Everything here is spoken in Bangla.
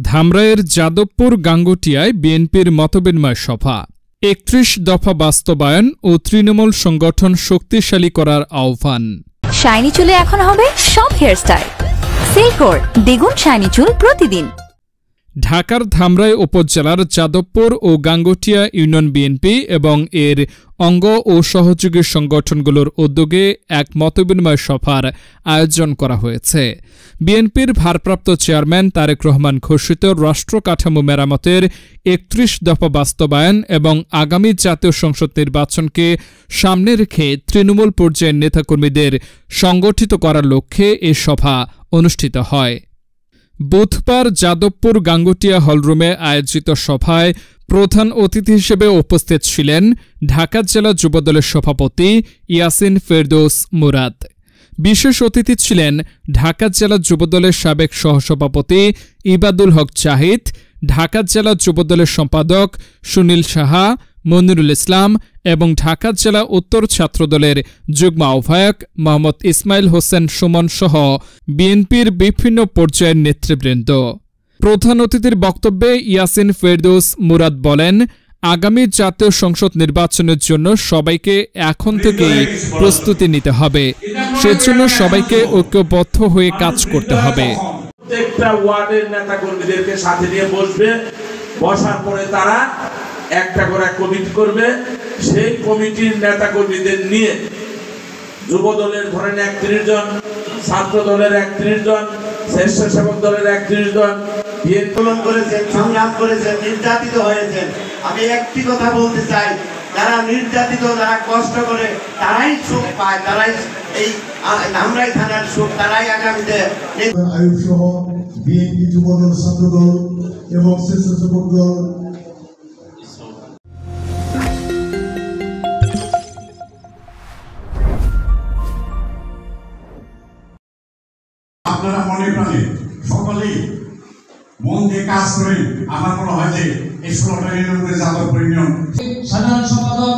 ধামরাইয়ের যাদবপুর গাঙ্গুটিয়ায় বিএনপির মতবিনিময় সভা। ৩১ দফা বাস্তবায়ন ও তৃণমূল সংগঠন শক্তিশালী করার আহ্বান। শাইনি চুলে এখন হবে সব হেয়ারস্টাইল। সিল্কোর দ্বিগুণ শাইনি চুল প্রতিদিন। ঢাকার ধামরাই উপজেলার যাদবপুর ও গাঙ্গুটিয়া ইউনিয়ন বিএনপি এবং এর অঙ্গ ও সহযোগী সংগঠনগুলোর উদ্যোগে এক মতবিনিময় সভার আয়োজন করা হয়েছে। বিএনপির ভারপ্রাপ্ত চেয়ারম্যান তারেক রহমান ঘোষিত রাষ্ট্র কাঠামো মেরামতের ৩১ দফা বাস্তবায়ন এবং আগামী জাতীয় সংসদ নির্বাচনকে সামনে রেখে তৃণমূল পর্যায়ের নেতাকর্মীদের সংগঠিত করার লক্ষ্যে এ সভা অনুষ্ঠিত হয়। বুধবার যাদবপুর গাঙ্গুটিয়া হলরুমে আয়োজিত সভায় প্রধান অতিথি হিসেবে উপস্থিত ছিলেন ঢাকা জেলা যুবদলের সভাপতি ইয়াসিন ফেরদৌস মুরাদ। বিশেষ অতিথি ছিলেন ঢাকা জেলা যুবদলের সাবেক সহসভাপতি ইবাদুল হক জাহিদ, ঢাকা জেলা যুবদলের সম্পাদক সুনীল সাহা, মনিরুল ইসলাম এবং ঢাকা জেলা উত্তর ছাত্রদলের যুগ্ম আহ্বায়ক মোহাম্মদ ইসমাইল হোসেন সুমন সহ বিএনপির বিভিন্ন পর্যায়ের নেতৃবৃন্দ। প্রধান অতিথির বক্তব্যে ইয়াসিন ফেরদৌস মুরাদ বলেন, আগামী জাতীয় সংসদ নির্বাচনের জন্য সবাইকে এখন থেকেই প্রস্তুতি নিতে হবে। সেজন্য সবাইকে ঐক্যবদ্ধ হয়ে কাজ করতে হবে। প্রত্যেকটা ওয়ার্ডের নেতাকর্মীদেরকে সাথে নিয়ে বসবে, বসার পরে তারা একটা করে কমিটি করবে। সেই কমিটির নেতাকর্মীদের নিয়ে যুবদলের ধরেন ৩১ জন, ছাত্র দলের ৩১ জন, স্বেচ্ছাসেবক দলের ৩১ জন, আন্দোলন করেছেন, সংগ্রাম করেছেন, নির্যাতিত হয়েছেন। আমি একটি কথা বলতে চাই, যারা নির্যাতিত, যারা কষ্ট করে, তারাই সুখ পায়, তারাই এই ধামরাই থানার সুখ, তারাই আগামীতে আয়ুব সহ বিএনপি, যুবদল, ছাত্রদল এবং স্বেচ্ছাসেবক দল আপনারা মনে প্রাণে সকলেই মন দিয়ে কাজ করেন। আমার মনে হয় যে এই ১৬টা ইউনিয়ন যাদবপুর ইউনিয়ন সাধারণ সম্পাদক